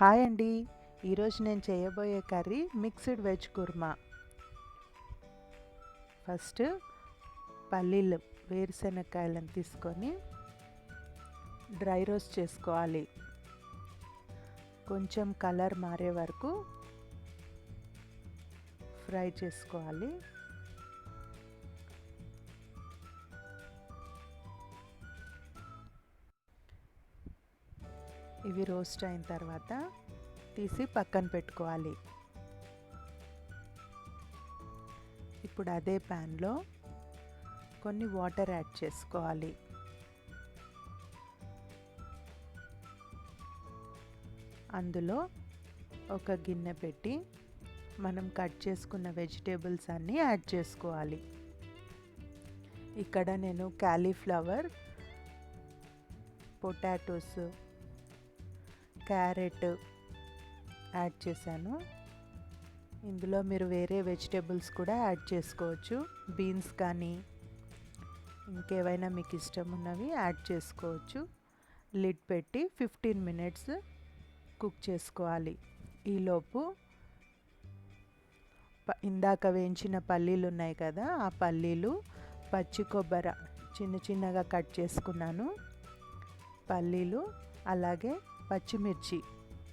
Hi అండి. ఈరోజు నేను చేయబోయే curry mixed veg kurma. First పల్లీలు వేరుశెనక్కాయలను తీసుకొని డ్రై రోస్ట్ చేసుకోవాలి. కొంచెం కలర్ మారే వరకు ఫ్రై చేసుకోవాలి. ఇవి రోస్ట్ అయిన తర్వాత తీసి పక్కన పెట్టుకోవాలి. ఇప్పుడు అదే ప్యాన్లో కొన్ని వాటర్ యాడ్ చేసుకోవాలి. అందులో ఒక గిన్నె పెట్టి మనం కట్ చేసుకున్న వెజిటేబుల్స్ అన్నీ యాడ్ చేసుకోవాలి. ఇక్కడ నేను క్యాలీఫ్లవర్, పొటాటోస్, క్యారెట్ యాడ్ చేశాను. ఇందులో మీరు వేరే వెజిటేబుల్స్ కూడా యాడ్ చేసుకోవచ్చు. బీన్స్ కానీ ఇంకేవైనా మీకు ఇష్టం ఉన్నవి యాడ్ చేసుకోవచ్చు. లిడ్ పెట్టి 15 మినిట్స్ కుక్ చేసుకోవాలి. ఈలోపు ఇందాక వేయించిన పల్లీలు ఉన్నాయి కదా, ఆ పల్లీలు, పచ్చి కొబ్బరి చిన్న చిన్నగా కట్ చేసుకున్నాను, పల్లీలు, అలాగే పచ్చిమిర్చి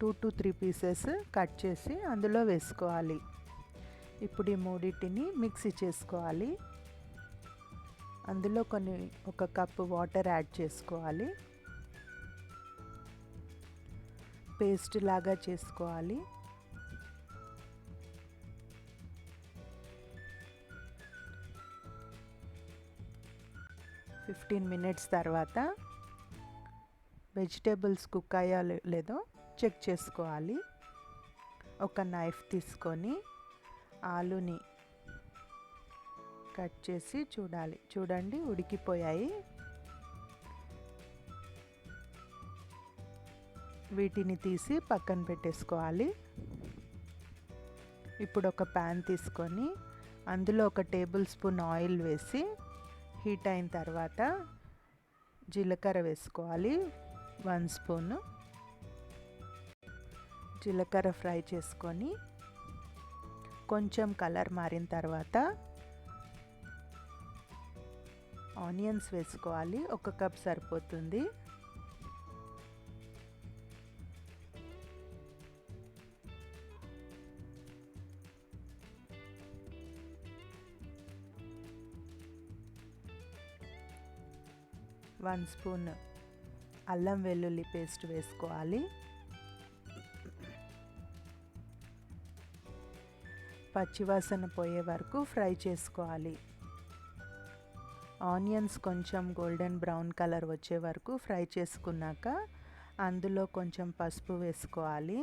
2 to 3 పీసెస్ కట్ చేసి అందులో వేసుకోవాలి. ఇప్పుడు ఈ మూడింటిని మిక్సీ చేసుకోవాలి. అందులో ఒక కప్పు వాటర్ యాడ్ చేసుకోవాలి. పేస్ట్ లాగా చేసుకోవాలి. ఫిఫ్టీన్ మినిట్స్ తర్వాత వెజిటేబుల్స్ కుక్ అయ్యా లేదో చెక్ చేసుకోవాలి. ఒక నైఫ్ తీసుకొని ఆలుని కట్ చేసి చూడండి ఉడికిపోయాయి. వీటిని తీసి పక్కన పెట్టేసుకోవాలి. ఇప్పుడు ఒక ప్యాన్ తీసుకొని అందులో ఒక టేబుల్ స్పూన్ ఆయిల్ వేసి హీట్ అయిన తర్వాత జీలకర్ర వేసుకోవాలి. 1 స్పూన్ జీలకర్ర ఫ్రై చేసుకొని కొంచెం కలర్ మారిన తర్వాత ఆనియన్స్ వేసుకోవాలి. 1 కప్ సరిపోతుంది. వన్ స్పూన్ అల్లం వెల్లుల్లి పేస్ట్ వేసుకోవాలి. పచ్చివాసన పోయే వరకు ఫ్రై చేసుకోవాలి. ఆనియన్స్ కొంచెం గోల్డెన్ బ్రౌన్ కలర్ వచ్చే వరకు ఫ్రై చేసుకున్నాక అందులో కొంచెం పసుపు వేసుకోవాలి.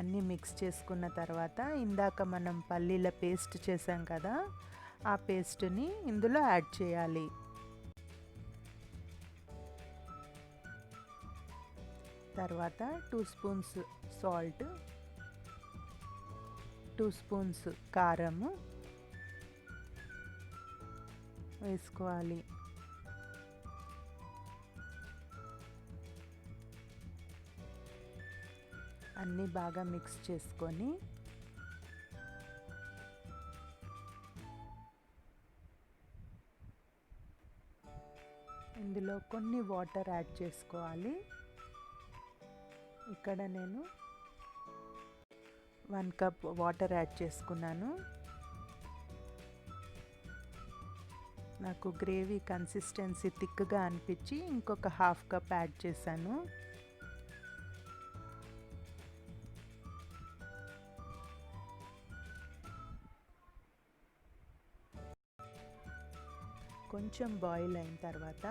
అన్నీ మిక్స్ చేసుకున్న తర్వాత ఇందాక మనం పల్లీల పేస్ట్ చేసాం కదా, ఆ పేస్ట్ని ఇందులో యాడ్ చేయాలి. తర్వాత 2 స్పూన్స్ సాల్ట్, 2 స్పూన్స్ కారము వేసుకోవాలి. అన్నీ బాగా మిక్స్ చేసుకొని ఇందులో కొన్ని వాటర్ యాడ్ చేసుకోవాలి. ఇక్కడ నేను 1 కప్ వాటర్ యాడ్ చేసుకున్నాను. నాకు గ్రేవీ కన్సిస్టెన్సీ థిక్గా అనిపించి ఇంకొక 1/2 కప్ యాడ్ చేశాను. కొంచెం బాయిల్ అయిన తర్వాత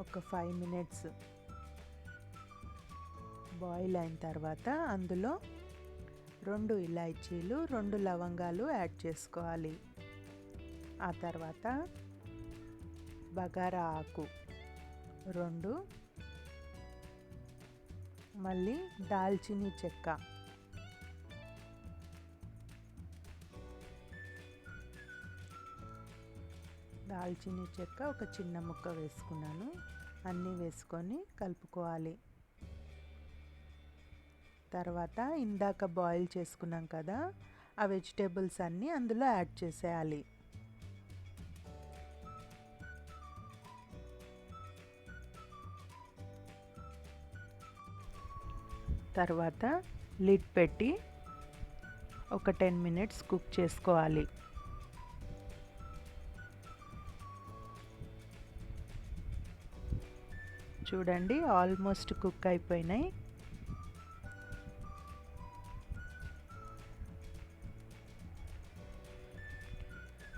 ఒక 5 మినిట్స్ బాయిల్ అయిన తర్వాత అందులో 2 ఇలాచీలు, 2 లవంగాలు యాడ్ చేసుకోవాలి. ఆ తర్వాత బగారా ఆకు 2, మళ్ళీ దాల్చినీ చెక్క దాల్చిన చెక్క ఒక చిన్న ముక్క వేసుకున్నాను. అన్నీ వేసుకొని కలుపుకోవాలి. తర్వాత ఇందాక బాయిల్ చేసుకున్నాం కదా, ఆ వెజిటేబుల్స్ అన్నీ అందులో యాడ్ చేసేయాలి. తర్వాత లిడ్ పెట్టి ఒక 10 మినిట్స్ కుక్ చేసుకోవాలి. చూడండి, ఆల్మోస్ట్ కుక్ అయిపోయినాయి.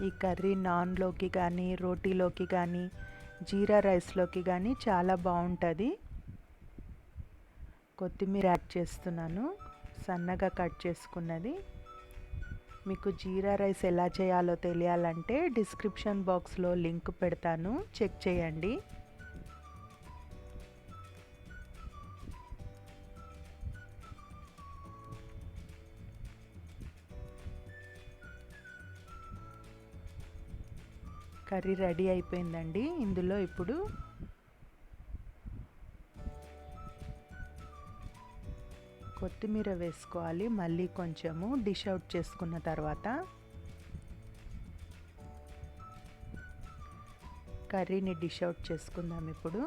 ఈ కర్రీ నాన్లోకి కానీ, రోటీలోకి కానీ, జీరా రైస్లోకి కానీ చాలా బాగుంటుంది. కొత్తిమీర యాడ్ చేస్తున్నాను, సన్నగా కట్ చేసుకున్నది. మీకు జీరా రైస్ ఎలా చేయాలో తెలియాలంటే డిస్క్రిప్షన్ బాక్స్లో లింక్ పెడతాను, చెక్ చేయండి. కర్రీ రెడీ అయిపోయిందండి. ఇందులో ఇప్పుడు కొత్తిమీర వేసుకోవాలి. మళ్ళీ కొంచెము డిష్ అవుట్ చేసుకున్న తర్వాత కర్రీని డిష్ అవుట్ చేసుకుందాం ఇప్పుడు.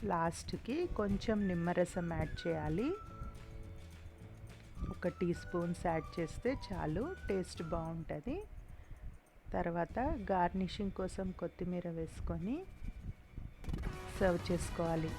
లాస్ట్కి కొంచెం నిమ్మరసం యాడ్ చేయాలి. ఒక 2 స్పూన్స్ యాడ్ చేస్తే చాలు, టేస్ట్ బాగుంటుంది. తర్వాత గార్నిషింగ్ కోసం కొత్తిమీర వేసుకొని సర్వ్ చేసుకోవాలి.